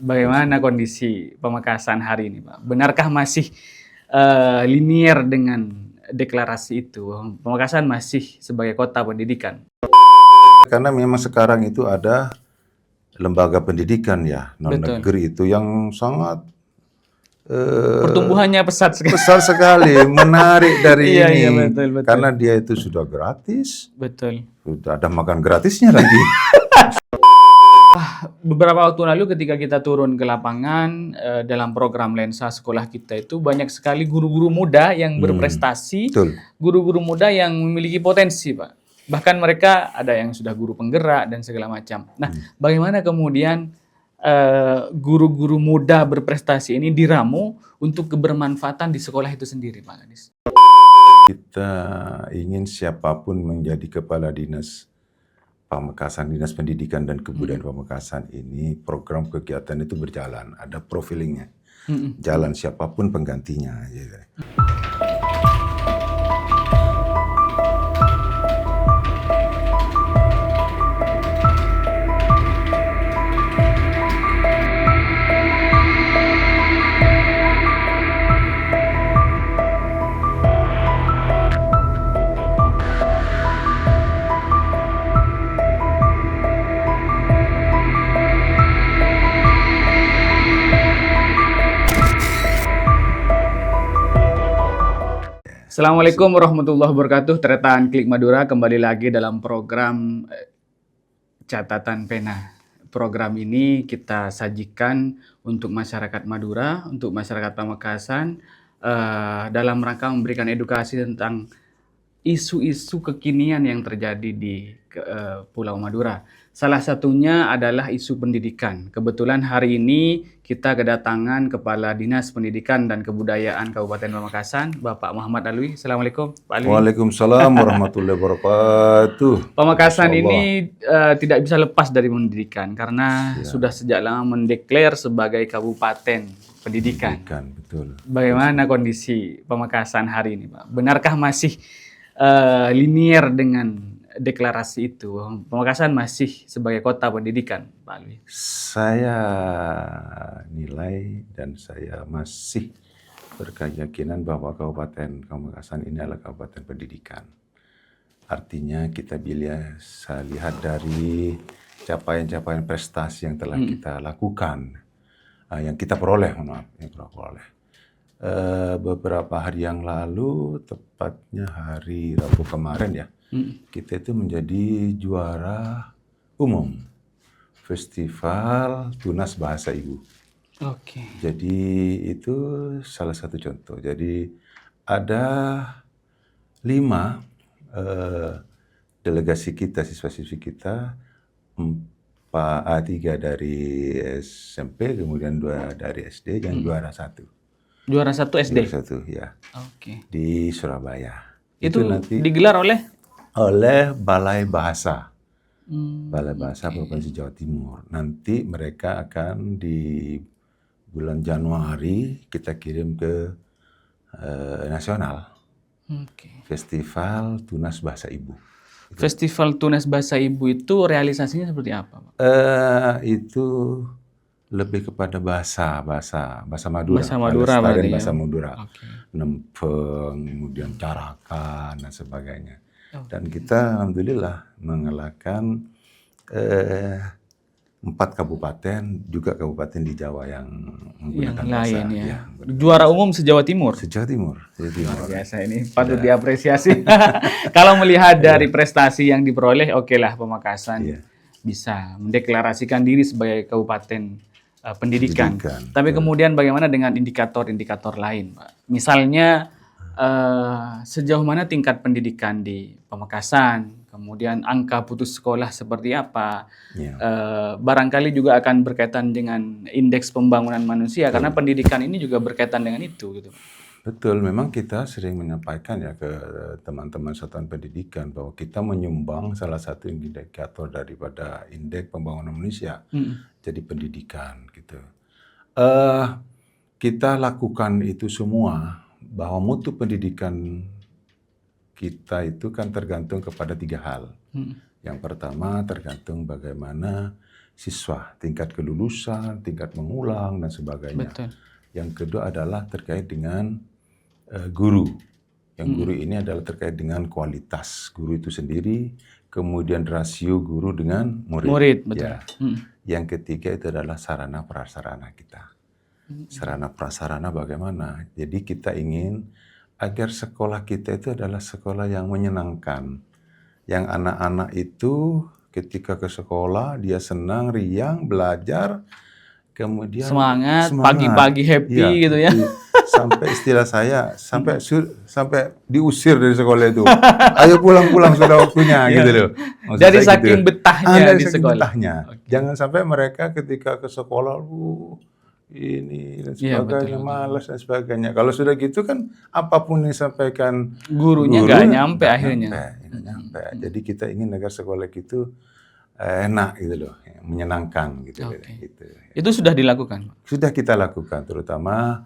Bagaimana kondisi Pamekasan hari ini, Pak? Benarkah masih linier dengan deklarasi itu? Pamekasan masih sebagai kota pendidikan. Karena memang sekarang itu ada lembaga pendidikan ya, non Betul. negeri itu yang sangat Pertumbuhannya pesat sekali. besar sekali, menarik dari Iya, ini. iya, betul. Karena dia itu sudah gratis, Betul. sudah ada makan gratisnya lagi. Beberapa waktu lalu ketika kita turun ke lapangan dalam program Lensa sekolah kita itu banyak sekali guru-guru muda yang berprestasi, Betul. guru-guru muda yang memiliki potensi, Pak. Bahkan mereka ada yang sudah guru penggerak dan segala macam. Nah, bagaimana kemudian guru-guru muda berprestasi ini diramu untuk kebermanfaatan di sekolah itu sendiri, Pak Kadis? Kita ingin siapapun menjadi kepala dinas Pamekasan, Dinas Pendidikan dan Kebudayaan Pamekasan ini, program kegiatan itu berjalan, ada profilingnya, jalan siapapun penggantinya. Gitu. Assalamualaikum warahmatullahi wabarakatuh. Tretaan Klik Madura kembali lagi dalam program Catatan Pena. Program ini kita sajikan untuk masyarakat Madura, untuk masyarakat Pamekasan dalam rangka memberikan edukasi tentang isu-isu kekinian yang terjadi di Pulau Madura. Salah satunya adalah isu pendidikan. Kebetulan hari ini kita kedatangan Kepala Dinas Pendidikan dan Kebudayaan Kabupaten Pamekasan, Bapak Muhammad Alwi. Assalamualaikum, Pak Alwi. Waalaikumsalam warahmatullahi wabarakatuh. Pamekasan ini tidak bisa lepas dari pendidikan karena sudah sejak lama mendeklar sebagai Kabupaten Pendidikan. Betul. Bagaimana kondisi Pamekasan hari ini, Pak? Benarkah masih linier dengan deklarasi itu? Pamekasan masih sebagai kota pendidikan, Pak Alwi? Saya nilai dan saya masih berkeyakinan bahwa Kabupaten Pamekasan ini adalah Kabupaten Pendidikan. Artinya kita bisa lihat dari capaian-capaian prestasi yang telah kita lakukan, yang kita peroleh, beberapa hari yang lalu, tepatnya hari Rabu kemarin ya, kita itu menjadi juara umum Festival Tunas Bahasa Ibu. Oke. Jadi itu salah satu contoh. Jadi ada 5 delegasi kita, siswa-siswi kita, 3 dari SMP, kemudian 2 dari SD, yang juara 1. Juara 1 SD? Juara 1, ya. Oke. Di Surabaya. Itu nanti digelar oleh Balai Bahasa. Balai Bahasa Provinsi Jawa Timur. Nanti mereka akan di bulan Januari kita kirim ke nasional. Festival Tunas Bahasa Ibu. Festival Tunas Bahasa Ibu itu realisasinya seperti apa, Pak? Itu lebih kepada bahasa Madura. Bahasa Madura berarti ya? Bahasa Madura. Oke. Nempeng, kemudian carakan dan sebagainya. Dan kita alhamdulillah mengalahkan 4 kabupaten, juga kabupaten di Jawa yang menggunakan bahasa. Lain ya. Juara umum se-Jawa Timur. Se-Jawa Timur. Luar biasa, ini patut diapresiasi. Kalau melihat dari prestasi yang diperoleh, oke lah Pamekasan bisa mendeklarasikan diri sebagai kabupaten pendidikan. Tapi kemudian bagaimana dengan indikator-indikator lain, Pak? Misalnya sejauh mana tingkat pendidikan di Pamekasan, kemudian angka putus sekolah seperti apa, barangkali juga akan berkaitan dengan indeks pembangunan manusia, karena pendidikan ini juga berkaitan dengan itu, gitu. Betul, memang kita sering menyampaikan ya ke teman-teman satuan pendidikan bahwa kita menyumbang salah satu indikator daripada indeks pembangunan manusia, jadi pendidikan, gitu. Kita lakukan itu semua, bahwa mutu pendidikan kita itu kan tergantung kepada 3 hal. Yang pertama tergantung bagaimana siswa, tingkat kelulusan, tingkat mengulang dan sebagainya. Betul. Yang kedua adalah terkait dengan guru. Yang guru ini adalah terkait dengan kualitas guru itu sendiri, kemudian rasio guru dengan murid. Murid, betul. Ya. Yang ketiga itu adalah sarana prasarana kita. Sarana prasarana bagaimana? Jadi kita ingin agar sekolah kita itu adalah sekolah yang menyenangkan. Yang anak-anak itu ketika ke sekolah dia senang, riang, belajar, kemudian Semangat. Pagi-pagi happy gitu ya. Sampai istilah saya sampai diusir dari sekolah itu. Ayo pulang-pulang sudah waktunya gitu loh. Maksud Dari saya saking gitu. betahnya Dari di saking sekolah. betahnya. Jangan sampai mereka ketika ke sekolah ini dan sebagainya, malas dan sebagainya. Kalau sudah gitu kan apapun yang disampaikan Gurunya nggak nyampe akhirnya. Nggak nyampe. Jadi kita ingin agar sekolah itu enak gitu loh, menyenangkan gitu. Gitu. Itu sudah dilakukan? Sudah kita lakukan, terutama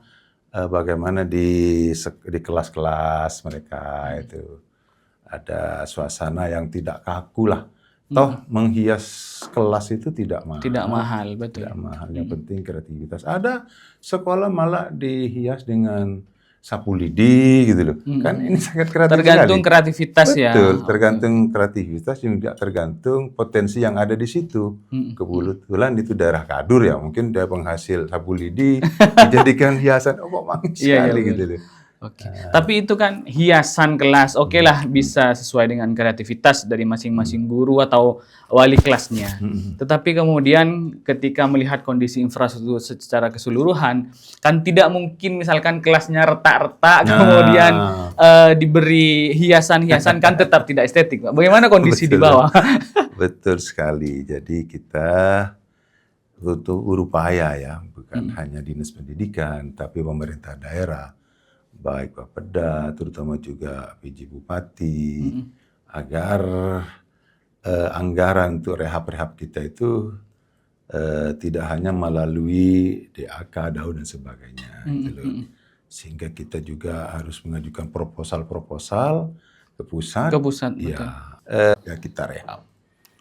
bagaimana di kelas-kelas mereka itu ada suasana yang tidak kaku lah. Toh menghias kelas itu tidak mahal. Tidak mahal, betul. Tidak mahal, yang penting kreativitas. Ada sekolah malah dihias dengan sapu lidi gitu loh. Kan ini sangat kreatif tergantung sekali. Kreativitas ya. Betul, tergantung kreativitas, juga tergantung potensi yang ada di situ. Kebetulan itu daerah Kadur ya, mungkin dia penghasil sapu lidi dijadikan hiasan. Oh, manis sekali gitu loh. Oke. Tapi itu kan hiasan kelas, oke lah bisa sesuai dengan kreativitas dari masing-masing guru atau wali kelasnya. Tetapi kemudian ketika melihat kondisi infrastruktur secara keseluruhan, kan tidak mungkin misalkan kelasnya retak-retak, kemudian diberi hiasan-hiasan, kan tetap tidak estetik. Bagaimana kondisi di bawah? Betul sekali. Jadi kita butuh berupaya ya, bukan hanya Dinas Pendidikan, tapi pemerintah daerah, baik Bapeda, terutama juga PJ Bupati, agar anggaran untuk rehab-rehab kita itu tidak hanya melalui DAK, DAU dan sebagainya. Gitu. Sehingga kita juga harus mengajukan proposal-proposal ke pusat. Ke pusat, ya kita rehab.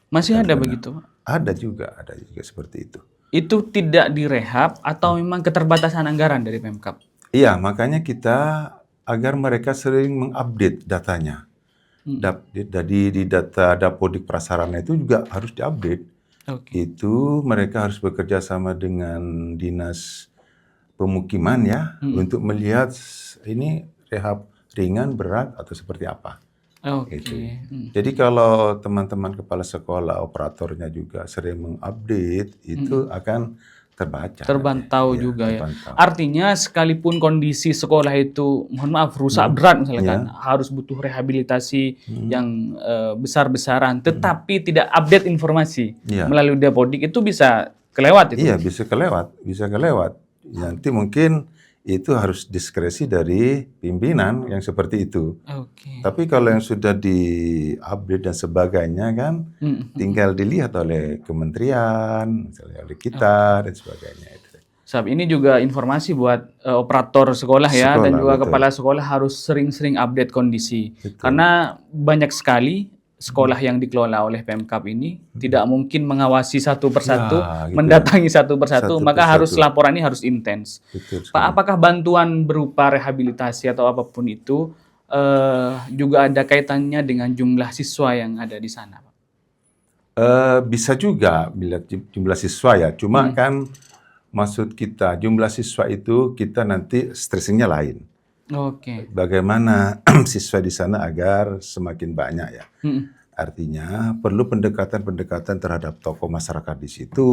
Masih ada begitu? Ada juga seperti itu. Itu tidak direhab atau memang keterbatasan anggaran dari Pemkab? Iya, makanya kita agar mereka sering mengupdate datanya. Jadi di data Dapodik Prasarana itu juga harus diupdate. Itu mereka harus bekerja sama dengan Dinas Pemukiman ya, untuk melihat ini rehab ringan, berat, atau seperti apa. Gitu. Jadi kalau teman-teman kepala sekolah, operatornya juga sering mengupdate, itu akan terpantau juga ya. Artinya sekalipun kondisi sekolah itu, mohon maaf, rusak berat misalkan, harus butuh rehabilitasi yang besar-besaran, tetapi tidak update informasi melalui Dapodik, itu bisa kelewat itu? Iya, bisa kelewat. Nanti mungkin itu harus diskresi dari pimpinan yang seperti itu. Tapi kalau yang sudah di-update dan sebagainya kan, tinggal dilihat oleh kementerian, misalnya oleh kita dan sebagainya. Sab, ini juga informasi buat operator sekolah ya, dan juga kepala sekolah harus sering-sering update kondisi. Karena banyak sekali sekolah yang dikelola oleh Pemkab ini tidak mungkin mengawasi satu persatu, mendatangi satu persatu, maka harus laporannya harus intens. Pak, apakah bantuan berupa rehabilitasi atau apapun itu juga ada kaitannya dengan jumlah siswa yang ada di sana, Pak? Bisa juga bila jumlah siswa ya, cuma kan maksud kita jumlah siswa itu kita nanti stressingnya lain. Bagaimana siswa di sana agar semakin banyak ya. Artinya perlu pendekatan-pendekatan terhadap tokoh masyarakat di situ.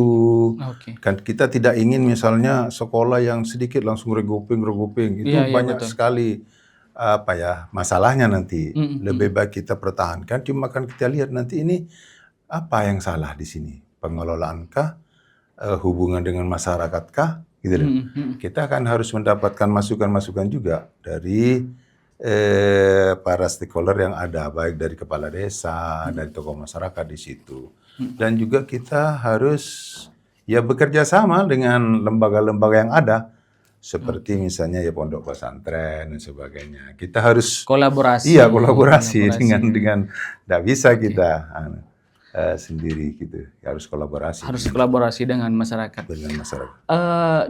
Kan kita tidak ingin misalnya sekolah yang sedikit langsung reguping itu banyak sekali masalahnya nanti. Lebih baik kita pertahankan. Cuma kan kita lihat nanti ini apa yang salah di sini, pengelolaankah, hubungan dengan masyrakatkah? Gitu loh. Kita kan harus mendapatkan masukan-masukan juga dari para stakeholder yang ada, baik dari kepala desa, dari tokoh masyarakat di situ. Dan juga kita harus ya bekerja sama dengan lembaga-lembaga yang ada, seperti misalnya ya pondok pesantren dan sebagainya. Kita harus kolaborasi. Iya, kolaborasi dengan tidak bisa kita. sendiri gitu. Harus kolaborasi Harus kolaborasi dengan masyarakat. dengan masyarakat.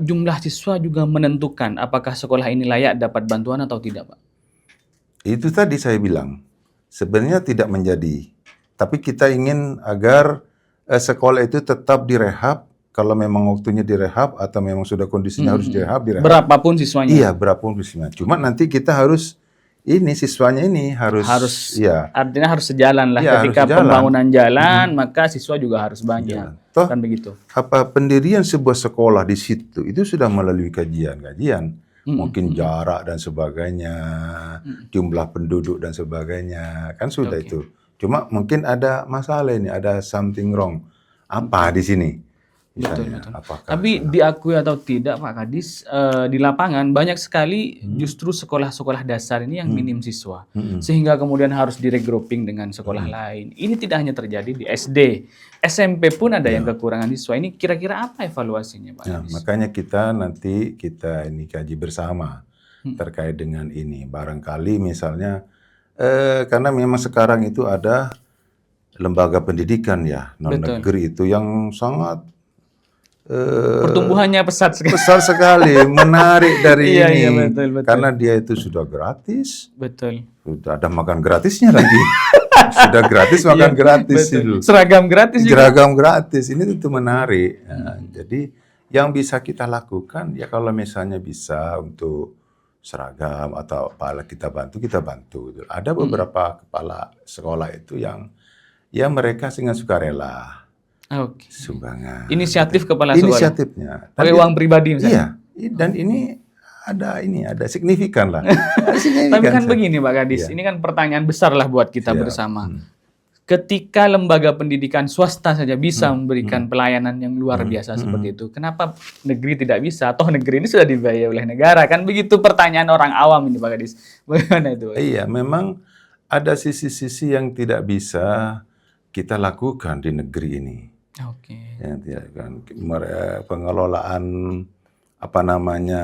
Jumlah siswa juga menentukan apakah sekolah ini layak dapat bantuan atau tidak, Pak? Itu tadi saya bilang, sebenarnya tidak menjadi. Tapi kita ingin agar sekolah itu tetap direhab, kalau memang waktunya direhab atau memang sudah kondisinya harus direhab. Berapapun siswanya. Iya, berapapun siswanya. Cuma nanti kita harus, siswanya ini harus ya. Artinya harus sejalan lah. Iya, Ketika harus sejalan. pembangunan jalan, maka siswa juga harus banyak. Jalan. Toh, Kan begitu. pendirian sebuah sekolah di situ itu sudah melalui kajian. Mungkin jarak dan sebagainya, jumlah penduduk dan sebagainya, kan sudah itu. Cuma mungkin ada masalah ini, ada something wrong. Apa di sini? Misalnya, Betul. apakah Tapi diakui atau tidak Pak Kadis, di lapangan banyak sekali justru sekolah-sekolah dasar ini yang minim siswa. Sehingga kemudian harus diregrouping dengan sekolah lain. Ini tidak hanya terjadi di SD. SMP pun ada yang kekurangan siswa. Ini kira-kira apa evaluasinya Pak Kadis? makanya kita ini kaji bersama terkait dengan ini. Barangkali misalnya, karena memang sekarang itu ada lembaga pendidikan ya, non-negeri itu yang sangat pertumbuhannya pesat sekali. besar sekali, menarik dari Iya, ini. iya, betul. Karena dia itu sudah gratis, Betul. sudah ada makan gratisnya lagi. Sudah gratis, makan gratis itu. Seragam gratis juga. Seragam gratis, ini tentu menarik. Nah, jadi yang bisa kita lakukan ya kalau misalnya bisa untuk seragam atau apa kita bantu. Ada beberapa kepala sekolah itu yang mereka dengan sukarela. Oke. Sumbangan. Inisiatif kepala sekolah. Inisiatifnya. Pakai uang pribadi misalnya. Iya, dan ini ada signifikan lah. Tapi kan begini Pak Kadis, ini kan pertanyaan besar lah buat kita bersama. Ketika lembaga pendidikan swasta saja bisa memberikan pelayanan yang luar biasa seperti itu, kenapa negeri tidak bisa? Toh negeri ini sudah dibiayai oleh negara, kan begitu pertanyaan orang awam ini Pak Kadis. Bagaimana itu Pak? Iya, memang ada sisi-sisi yang tidak bisa kita lakukan di negeri ini. Oke. Ya, tidak kan pengelolaan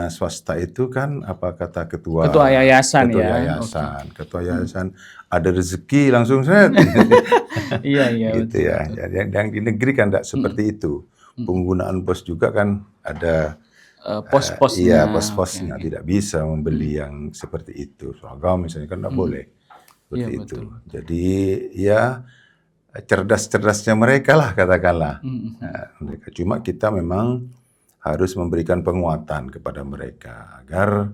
swasta itu kan kata ketua yayasan yayasan, ketua yayasan ada rezeki langsung set. Iya gitu betul, ya. Yang di negeri kan tidak seperti itu. Penggunaan pos juga kan ada pos-posnya. Iya, pos-posnya tidak bisa membeli yang seperti itu. Seragam misalnya kan tidak boleh seperti itu. Betul. Jadi ya cerdas-cerdasnya mereka lah katakanlah. Mereka cuma kita memang harus memberikan penguatan kepada mereka agar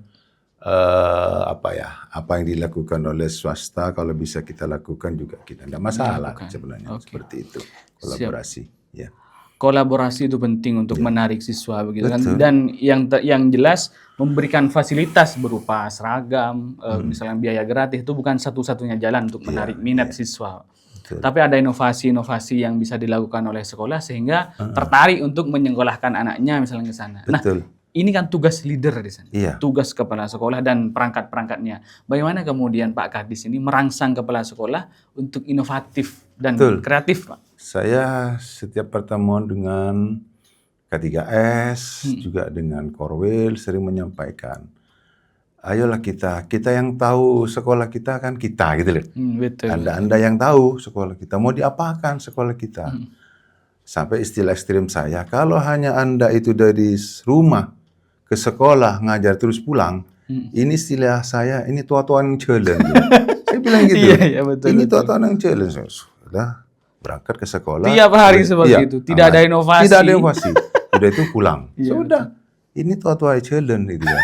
apa yang dilakukan oleh swasta kalau bisa kita lakukan juga kita tidak masalah sebenarnya seperti itu kolaborasi. Ya. Kolaborasi itu penting untuk menarik siswa begitu kan, dan yang jelas memberikan fasilitas berupa seragam, misalnya biaya gratis itu bukan satu-satunya jalan untuk menarik minat siswa. Tapi ada inovasi-inovasi yang bisa dilakukan oleh sekolah sehingga tertarik untuk menyekolahkan anaknya misalnya ke sana. Nah, ini kan tugas leader di sana, tugas kepala sekolah dan perangkat-perangkatnya. Bagaimana kemudian Pak Kadis ini merangsang kepala sekolah untuk inovatif dan kreatif, Pak? Saya setiap pertemuan dengan K3S, juga dengan Korwil sering menyampaikan, ayolah kita yang tahu sekolah kita kan kita gitu loh. Betul. Anda yang tahu sekolah kita, mau diapakan sekolah kita. Sampai istilah ekstrim saya, kalau hanya Anda itu dari rumah ke sekolah ngajar terus pulang, ini istilah saya, ini tua-tuan yang challenge. Saya bilang gitu. Iya, betul. Ini tua-tuan yang challenge. Sudah berangkat ke sekolah. Tiap hari seperti itu. Tidak ada inovasi. Tidak ada inovasi. Sudah itu pulang. Sudah. Ini tua-tua challenge gitu ya.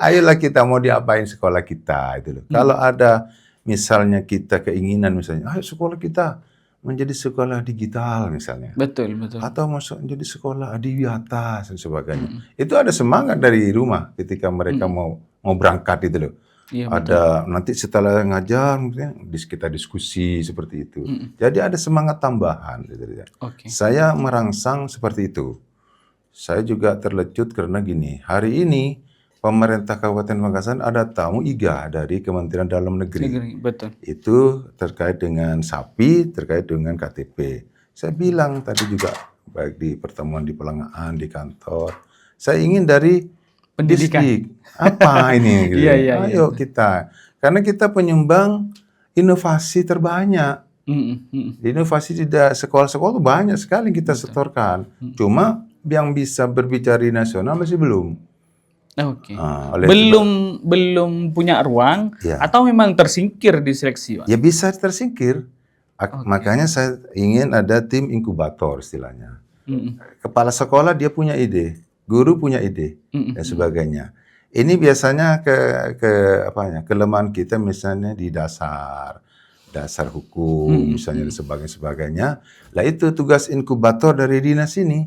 Ayolah kita mau diapain sekolah kita itu loh. Kalau ada misalnya kita keinginan misalnya, ayo sekolah kita menjadi sekolah digital misalnya. Betul. Atau masuk menjadi sekolah adiwiyata dan sebagainya. Itu ada semangat dari rumah ketika mereka mau berangkat itu loh. Iya, ada nanti setelah ngajar kita diskusi seperti itu. Jadi ada semangat tambahan gitu ya. Saya merangsang seperti itu. Saya juga terlecut karena gini, hari ini pemerintah Kabupaten Pamekasan ada tamu IGA dari Kementerian Dalam Negeri. Betul. Itu terkait dengan sapi, terkait dengan KTP. Saya bilang tadi juga, baik di pertemuan di Pelangaan, di kantor, saya ingin dari pendidikan. Apa ini? Gitu. Iya. Ayo kita. Karena kita penyumbang inovasi terbanyak. Inovasi di sekolah-sekolah tuh banyak sekali yang kita setorkan. Cuma yang bisa berbicara di nasional masih belum. Oke. Oleh Belum punya ruang Ya. atau memang tersingkir di seleksi, Pak? Ya bisa tersingkir. Makanya saya ingin ada tim inkubator istilahnya. Kepala sekolah dia punya ide, guru punya ide dan sebagainya. Ini biasanya kelemahan kita misalnya di dasar hukum misalnya dan sebagainya. Lah itu tugas inkubator dari dinas ini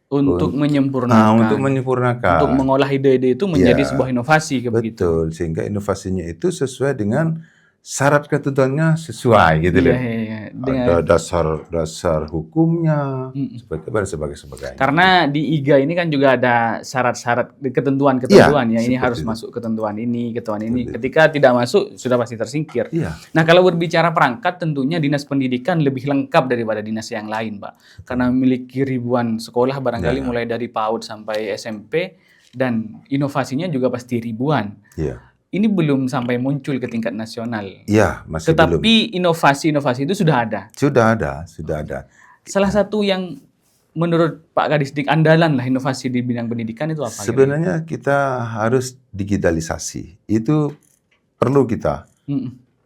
Untuk menyempurnakan, untuk menyempurnakan. untuk mengolah ide-ide itu menjadi sebuah inovasi begitu. Betul, sehingga inovasinya itu sesuai dengan syarat ketentuannya sesuai gitu loh. Ada dasar hukumnya, sebagainya. Karena di IGA ini kan juga ada syarat-syarat ketentuan ya. Ini harus masuk ketentuan ini. Ketika tidak masuk sudah pasti tersingkir. Iya. Nah, kalau berbicara perangkat tentunya Dinas Pendidikan lebih lengkap daripada dinas yang lain, Pak. Karena memiliki ribuan sekolah barangkali mulai dari PAUD sampai SMP dan inovasinya juga pasti ribuan. Iya. Ini belum sampai muncul ke tingkat nasional. Iya, masih belum. Tetapi inovasi-inovasi itu sudah ada. Sudah ada. Salah satu yang menurut Pak Kadisdik andalan lah inovasi di bidang pendidikan itu apa? Sebenarnya kita harus digitalisasi. Itu perlu kita.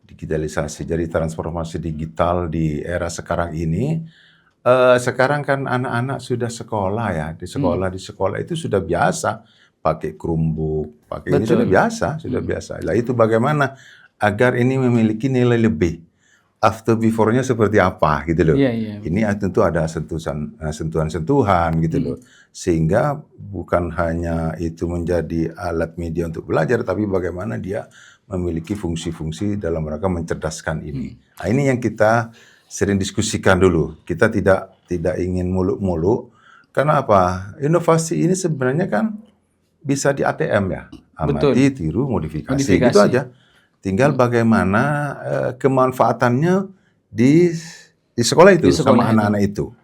Digitalisasi. Jadi transformasi digital di era sekarang ini. Sekarang kan anak-anak sudah sekolah ya. Di sekolah itu sudah biasa. Pakai Chromebook, ini sudah biasa. Lah itu bagaimana agar ini memiliki nilai lebih. After before-nya seperti apa gitu loh. Iya. Ini tentu ada sentuhan-sentuhan gitu loh. Sehingga bukan hanya itu menjadi alat media untuk belajar, tapi bagaimana dia memiliki fungsi-fungsi dalam rangka mencerdaskan ini. Nah, ini yang kita sering diskusikan dulu. Kita tidak ingin muluk-muluk. Karena apa? Inovasi ini sebenarnya kan bisa di ATM ya, amati, tiru, modifikasi, gitu aja. Tinggal bagaimana kemanfaatannya di sekolah itu sama anak-anak itu.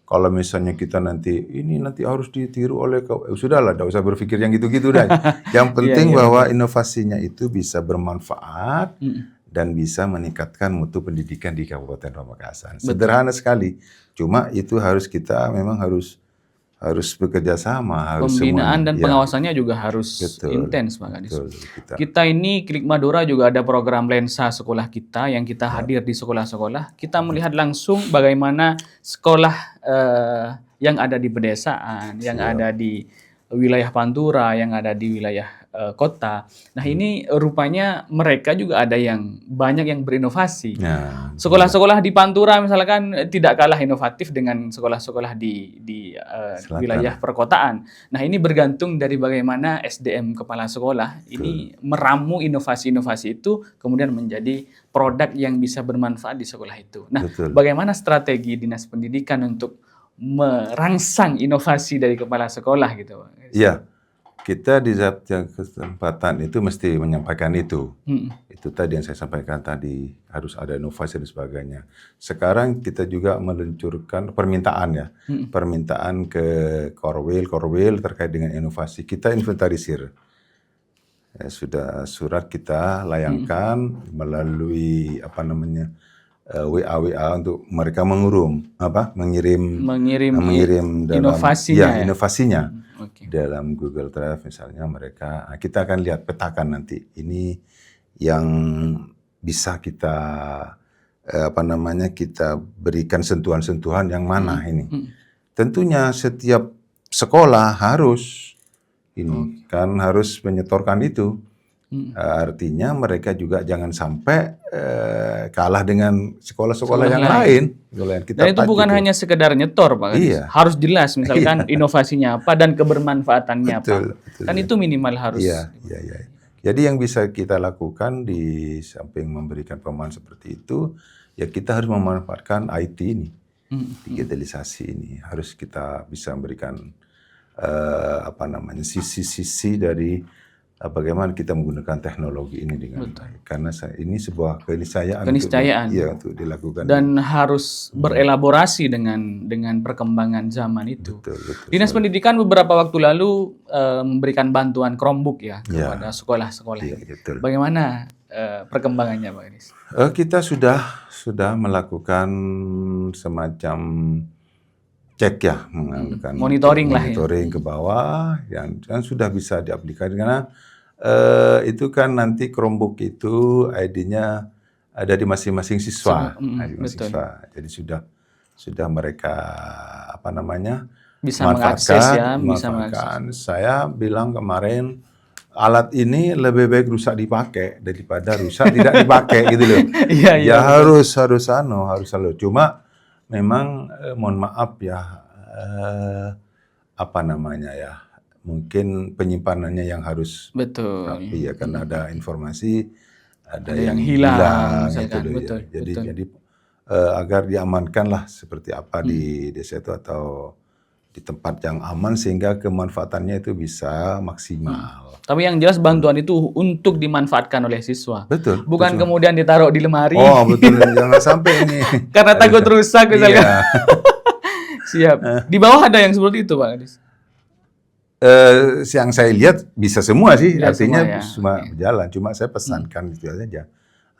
Kalau misalnya kita nanti harus ditiru oleh sudahlah, tidak usah berpikir yang gitu-gitu dah. Yang penting bahwa inovasinya itu bisa bermanfaat dan bisa meningkatkan mutu pendidikan di Kabupaten Pamekasan. Sederhana sekali, cuma itu kita memang harus bekerja sama, pembinaan dan pengawasannya juga harus intens, Pak Kadis. Kita ini Klik Madura juga ada program lensa sekolah kita yang kita hadir di sekolah-sekolah. Kita melihat langsung bagaimana sekolah yang ada di pedesaan, yang ada di wilayah Pantura, yang ada di wilayah kota. Nah, ini rupanya mereka juga ada yang banyak yang berinovasi. Sekolah-sekolah di Pantura misalkan tidak kalah inovatif dengan sekolah-sekolah di wilayah perkotaan. Nah, ini bergantung dari bagaimana SDM kepala sekolah ini meramu inovasi-inovasi itu kemudian menjadi produk yang bisa bermanfaat di sekolah itu. Nah, bagaimana strategi Dinas Pendidikan untuk merangsang inovasi dari kepala sekolah gitu? Iya. Kita di setiap kesempatan itu mesti menyampaikan itu. Itu tadi yang saya sampaikan tadi, harus ada inovasi dan sebagainya. Sekarang kita juga meluncurkan permintaan permintaan ke Korwil terkait dengan inovasi. Kita inventarisir. Ya, sudah surat kita layangkan melalui WA untuk mereka mengirim dalam inovasinya. Dalam Google Drive misalnya kita akan lihat petakan nanti ini yang bisa kita kita berikan sentuhan-sentuhan yang mana ini. Tentunya setiap sekolah harus menyetorkan itu. Artinya mereka juga jangan sampai kalah dengan sekolah-sekolah yang lain. Dan itu bukan hanya sekedar nyetor, Pak. Harus jelas misalkan inovasinya apa dan kebermanfaatannya apa. Kan itu minimal harus. Iya. Jadi yang bisa kita lakukan di samping memberikan pemahaman seperti itu, ya kita harus memanfaatkan IT ini, digitalisasi ini. Harus kita bisa memberikan sisi-sisi dari bagaimana kita menggunakan teknologi ini dengan baik. Karena ini sebuah keniscayaan untuk dilakukan. Dan harus berelaborasi dengan perkembangan zaman itu. Dinas Pendidikan beberapa waktu lalu memberikan bantuan Chromebook kepada sekolah-sekolah. Betul. Bagaimana perkembangannya Pak Kadis? Kita sudah melakukan semacam cek ya, menggunakan Monitoring lah ya. monitoring ke bawah yang sudah bisa diaplikasikan karena itu kan nanti Chromebook itu ID-nya ada di masing-masing siswa, betul. siswa. Jadi sudah mereka Bisa mengakses ya, bisa manfaatkan. Saya bilang kemarin alat ini lebih baik rusak dipakai daripada rusak tidak dipakai gitu loh. Iya, harus selalu. Cuma memang mohon maaf ya mungkin penyimpanannya yang harus betul. rapi ya karena ada informasi ada yang yang hilang gitu loh betul, ya. betul. Jadi agar diamankan lah seperti apa di desa itu atau di tempat yang aman sehingga kemanfaatannya itu bisa maksimal. Tapi yang jelas bantuan itu untuk dimanfaatkan oleh siswa. Betul. Bukan kemudian ditaruh di lemari. Oh betul, jangan sampai ini. Karena takut rusak misalkan. Iya. Siap. Di bawah ada yang seperti itu Pak Kadis? Yang saya lihat bisa semua sih, Ya, artinya semua ya. berjalan. Cuma saya pesankan itu aja,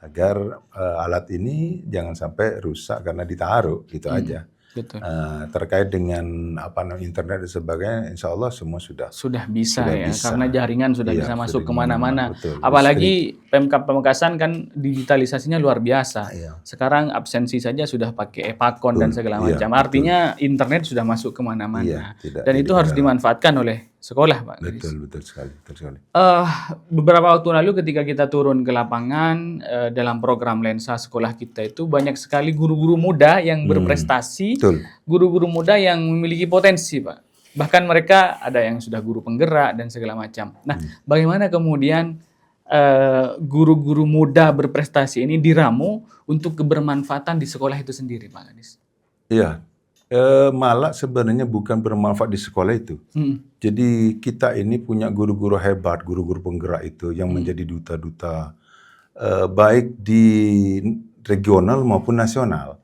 agar alat ini jangan sampai rusak karena ditaruh, gitu aja. Betul. Terkait dengan internet dan sebagainya, insya Allah semua sudah bisa ya, bisa. karena jaringan sudah Iya, bisa masuk sudah kemana-mana. betul. Apalagi Pemkab Pamekasan kan digitalisasinya luar biasa. Iya. Sekarang absensi saja sudah pakai Epakon dan segala Iya, macam. Artinya internet sudah masuk kemana-mana. Iya, Dan itu harus dimanfaatkan oleh sekolah, Pak. betul sekali. Beberapa waktu lalu ketika kita turun ke lapangan dalam program Lensa sekolah kita itu banyak sekali guru-guru muda yang berprestasi, Betul. guru-guru muda yang memiliki potensi, Pak. Bahkan mereka ada yang sudah guru penggerak dan segala macam. Nah, bagaimana kemudian guru-guru muda berprestasi ini diramu untuk kebermanfaatan di sekolah itu sendiri, Pak Kadis? Iya, malah sebenarnya bukan bermanfaat di sekolah itu. Jadi kita ini punya guru-guru hebat, guru-guru penggerak itu yang menjadi duta-duta baik di regional maupun nasional.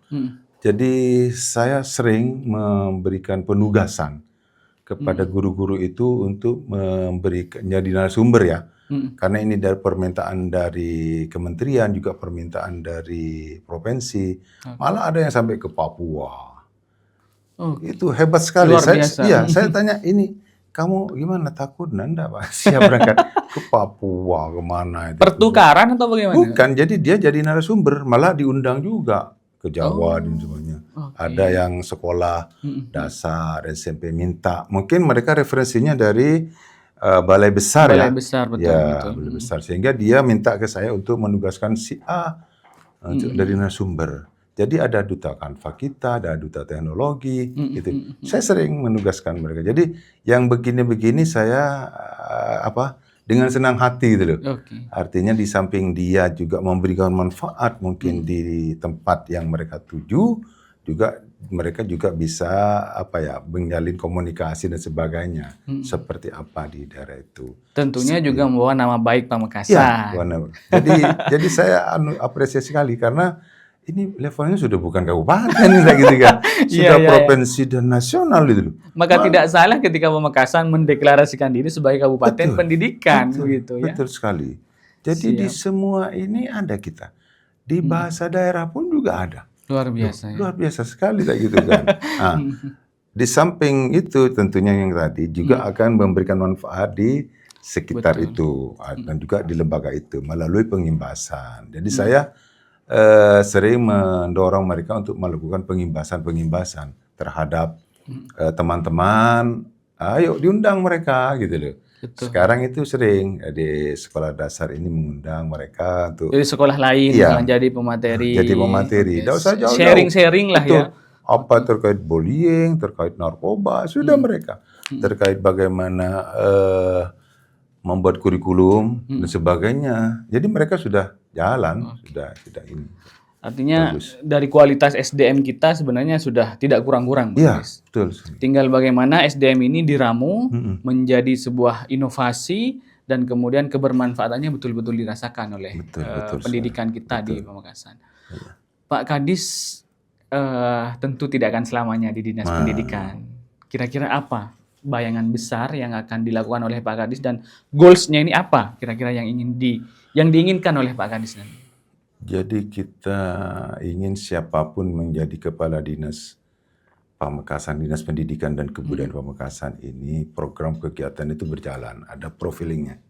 Jadi saya sering memberikan penugasan kepada guru-guru itu untuk memberikan jadi narasumber ya. Karena ini dari permintaan dari kementerian, juga permintaan dari provinsi. Malah ada yang sampai ke Papua. Itu hebat sekali. Luar biasa. Saya tanya ini, kamu gimana, takut? Nanda Pak, siap berangkat ke Papua, kemana itu? Pertukaran atau bagaimana? Bukan, jadi dia jadi narasumber, malah diundang juga ke Jawa dan semuanya. Ada yang sekolah dasar, SMP minta. Mungkin mereka referensinya dari balai besar ya. Balai besar, betul. Balai besar. Sehingga dia minta ke saya untuk menugaskan si A dari narasumber. Jadi ada duta kanva kita, ada duta teknologi, gitu. Saya sering menugaskan mereka. Jadi yang begini-begini saya dengan senang hati gitu loh. Artinya di samping dia juga memberikan manfaat mungkin di tempat yang mereka tuju, juga mereka juga bisa menjalin komunikasi dan sebagainya seperti apa di daerah itu. Tentunya juga membawa nama baik Pamekasan. Ya, jadi saya apresiasi sekali karena ini levelnya sudah bukan kabupaten gitu kan, sudah provinsi dan nasional gitu. Maka tidak salah ketika Pamekasan mendeklarasikan diri sebagai kabupaten pendidikan, begitu ya. Betul sekali. Jadi di semua ini ada kita. Di bahasa daerah pun juga ada. Luar biasa. Luar biasa sekali kayak gitu kan. Nah, di samping itu tentunya yang tadi juga akan memberikan manfaat di sekitar itu dan juga di lembaga itu melalui pengimbasan. Jadi saya sering mendorong mereka untuk melakukan pengimbasan terhadap teman-teman. Ayo diundang mereka gitu loh. Sekarang itu sering di sekolah dasar ini mengundang mereka untuk jadi sekolah lain menjadi pemateri. Jadi pemateri. Tidak usah jauh-jauh. Sharing-sharing lah ya. Apa terkait bullying, terkait narkoba, sudah mereka. Terkait bagaimana membuat kurikulum dan sebagainya. Jadi mereka sudah jalan, sudah ini. Artinya dari kualitas SDM kita sebenarnya sudah tidak kurang-kurang. Iya, betul. Tinggal bagaimana SDM ini diramu menjadi sebuah inovasi dan kemudian kebermanfaatannya betul-betul dirasakan oleh pendidikan kita di Pamekasan. Pak Kadis tentu tidak akan selamanya di Dinas Pendidikan. Kira-kira apa bayangan besar yang akan dilakukan oleh Pak Kadis dan goals-nya ini apa kira-kira yang diinginkan oleh Pak Kadis nanti? Jadi kita ingin siapapun menjadi kepala dinas Pamekasan, Dinas Pendidikan dan Kebudayaan Pamekasan ini, program kegiatan itu berjalan, ada profilingnya.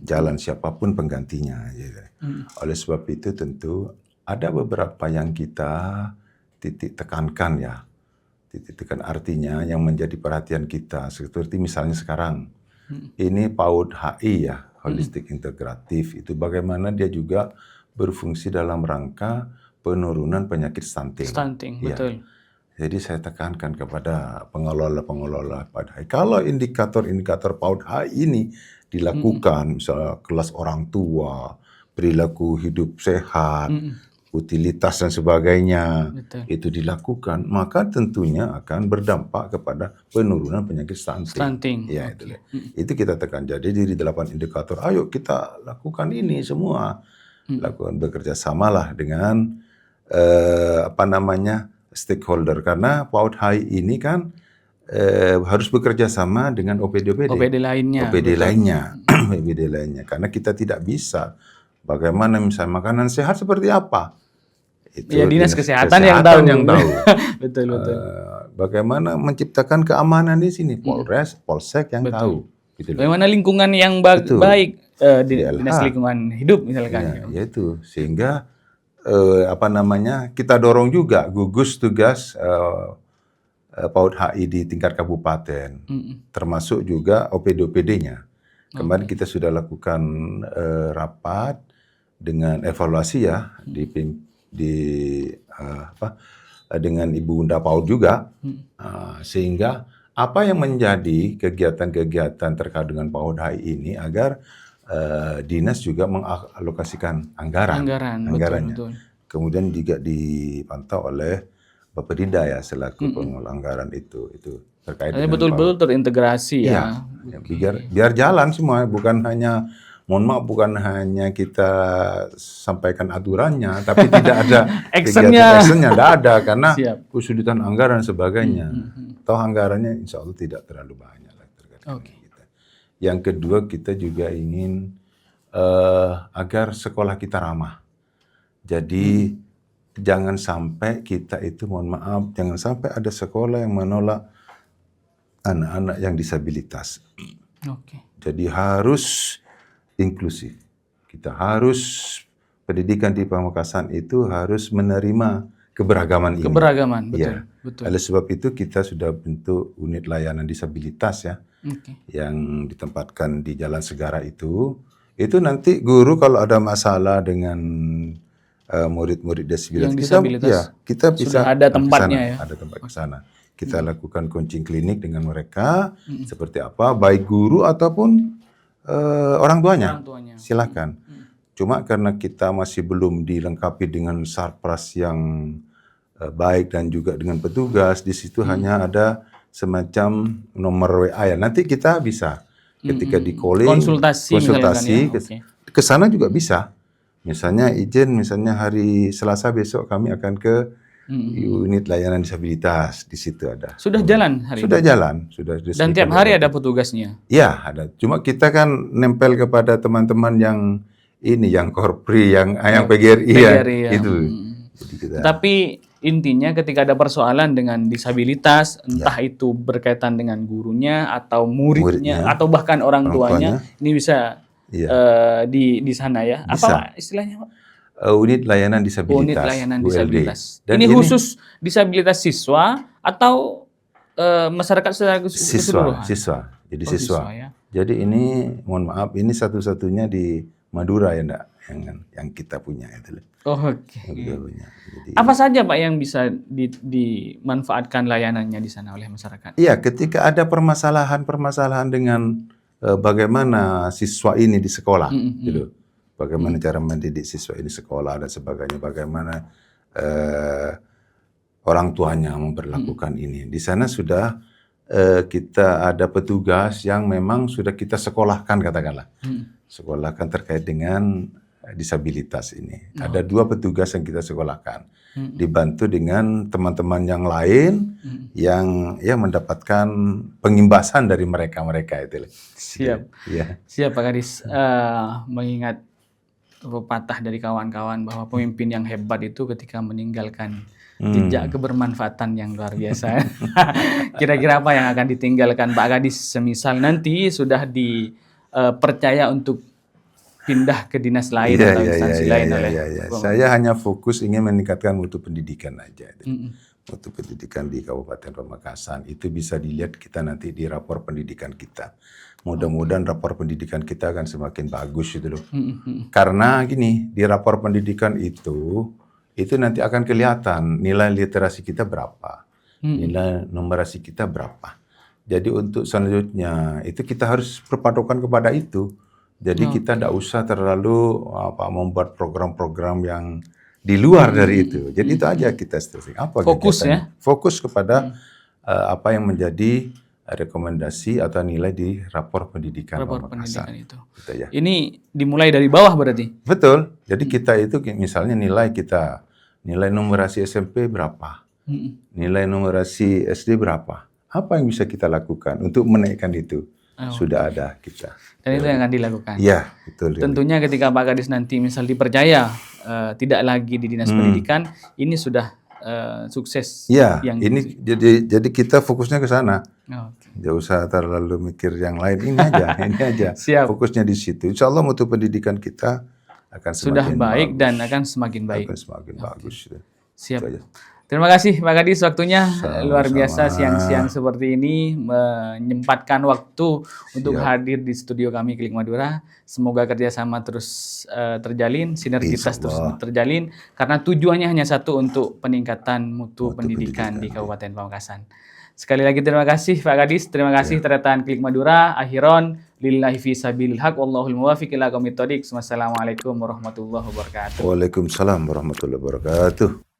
Jalan siapapun penggantinya. Gitu. Oleh sebab itu tentu ada beberapa yang kita titik tekankan ya. Titik tekan artinya yang menjadi perhatian kita. Seperti misalnya sekarang, ini PAUD HI ya, Holistik Integratif. Itu bagaimana dia juga berfungsi dalam rangka penurunan penyakit stunting. Stunting, ya. betul. Jadi saya tekankan kepada pengelola-pengelola PAUD HI, kalau indikator-indikator PAUD HI ini dilakukan, misalnya kelas orang tua, perilaku hidup sehat, utilitas dan sebagainya, Betul. itu dilakukan, maka tentunya akan berdampak kepada penurunan penyakit stunting. Stunting. Ya, itu kita tekan. Jadi di 8 indikator, ayo kita lakukan ini semua, lakukan bekerja samalah dengan stakeholder, karena PAUD HI ini kan harus bekerja sama dengan OPD lainnya. OPD lainnya, karena kita tidak bisa bagaimana misalnya makanan sehat seperti apa. Itu ya, dinas kesehatan yang tahu. Betul. Bagaimana menciptakan keamanan di sini, Polres, Polsek yang tahu. Gitu. Bagaimana lingkungan yang baik, dinas lingkungan hidup misalkan. Ya itu, sehingga kita dorong juga gugus tugas PAUD HI di tingkat kabupaten, termasuk juga OPD-OPD-nya. Kemarin kita sudah lakukan rapat dengan evaluasi ya dengan Ibu Bunda PAUD juga, sehingga apa yang menjadi kegiatan-kegiatan terkait dengan PAUD HI ini agar dinas juga mengalokasikan anggarannya. Betul. Kemudian juga dipantau oleh Bapak Dinda ya selaku pengelola anggaran itu terkait dengan betul-betul terintegrasi ya. Biar jalan semua, bukan hanya bukan hanya kita sampaikan aturannya, tapi tidak ada actionnya, tidak ada karena kesulitan anggaran dan sebagainya. Toh anggarannya insya Allah tidak terlalu banyak terkait dengan kita. Yang kedua, kita juga ingin agar sekolah kita ramah. Jadi jangan sampai kita itu, jangan sampai ada sekolah yang menolak anak-anak yang disabilitas. Jadi harus inklusif. Kita harus, pendidikan di Pamekasan itu harus menerima keberagaman ini. Betul. Oleh sebab itu kita sudah bentuk unit layanan disabilitas ya, yang ditempatkan di Jalan Segara itu. Itu nanti guru kalau ada masalah dengan murid-murid disabilitas, kita bisa ada tempatnya ya. Ada tempat ke sana. Kita lakukan coaching klinik dengan mereka, seperti apa, baik guru ataupun orang tuanya. Silakan. Cuma karena kita masih belum dilengkapi dengan sarpras yang baik dan juga dengan petugas, di situ hanya ada semacam nomor WA ya. Nanti kita bisa ketika di calling, konsultasi ke sana juga bisa. Misalnya izin, misalnya hari Selasa besok kami akan ke unit layanan disabilitas, di situ ada. Sudah jalan hari Sudah ini? Jalan. Dan tiap hari ada petugasnya? Ya, ada. Cuma kita kan nempel kepada teman-teman yang ini, yang Korpri, yang PGRI ya. Itu. Jadi kita... Tapi intinya ketika ada persoalan dengan disabilitas, entah itu berkaitan dengan gurunya atau muridnya atau bahkan orang tuanya, ini bisa di sana ya. Bisa. Apa istilahnya, Pak? Unit layanan disabilitas. Unit layanan disabilitas. Dan ini khusus disabilitas siswa atau masyarakat secara keseluruhan? Siswa. Jadi siswa ya. Jadi ini, mohon maaf, ini satu-satunya di Madura ya, enggak, yang kita punya itu. Apa saja Pak yang bisa dimanfaatkan layanannya di sana oleh masyarakat? Iya, ketika ada permasalahan dengan bagaimana siswa ini di sekolah, gitu. Bagaimana cara mendidik siswa ini sekolah dan sebagainya, bagaimana orang tuanya memperlakukan ini. Di sana sudah kita ada petugas yang memang sudah kita sekolahkan, katakanlah. Sekolahkan terkait dengan disabilitas ini. Ada 2 petugas yang kita sekolahkan. Dibantu dengan teman-teman yang lain yang ya mendapatkan pengimbasan dari mereka-mereka itu. Siap. Ya. Siap Pak Kadis. Mengingat pepatah dari kawan-kawan bahwa pemimpin yang hebat itu ketika meninggalkan jejak kebermanfaatan yang luar biasa. Kira-kira apa yang akan ditinggalkan Pak Kadis semisal nanti sudah dipercaya untuk pindah ke dinas lain atau instansi lain oleh Saya hanya fokus ingin meningkatkan mutu pendidikan aja. Mutu pendidikan di Kabupaten Pamekasan itu bisa dilihat kita nanti di rapor pendidikan kita. Mudah-mudahan rapor pendidikan kita akan semakin bagus itu loh. Karena gini, di rapor pendidikan itu nanti akan kelihatan nilai literasi kita berapa, nilai numerasi kita berapa. Jadi untuk selanjutnya itu kita harus berpatokan kepada itu. Jadi kita tidak usah terlalu membuat program-program yang di luar dari itu. Jadi itu aja kita seterusnya. Apa fokus ya? Fokus kepada apa yang menjadi rekomendasi atau nilai di rapor pendidikan Pamekasan. Itu. Gitu ya. Ini dimulai dari bawah berarti? Betul. Jadi kita itu misalnya nilai numerasi SMP berapa? Nilai numerasi SD berapa? Apa yang bisa kita lakukan untuk menaikkan itu? Sudah ada kita. Dan itu yang akan dilakukan? Iya, betul. Tentunya ketika Pak Kadis nanti misal dipercaya tidak lagi di Dinas Pendidikan, ini sudah sukses. Iya, ini jadi kita fokusnya ke sana. Nggak usah terlalu mikir yang lain, ini aja. Siap. Fokusnya di situ. Insya Allah mutu pendidikan kita akan semakin sudah baik bagus. dan akan semakin baik. Akan semakin bagus. Siap. Terima kasih Pak Kadis waktunya. Luar biasa siang-siang seperti ini menyempatkan waktu untuk hadir di studio kami Klik Madura. Semoga kerjasama terus terjalin, sinergitas terus terjalin karena tujuannya hanya satu, untuk peningkatan mutu pendidikan di Kabupaten Pamekasan. Sekali lagi terima kasih Pak Kadis, terima kasih Tretan Klik Madura. Akhiron lillahi fi sabilil haq wallahul muwaffiq ila aqwamit thoriq. Wassalamualaikum warahmatullahi wabarakatuh. Waalaikumsalam warahmatullahi wabarakatuh.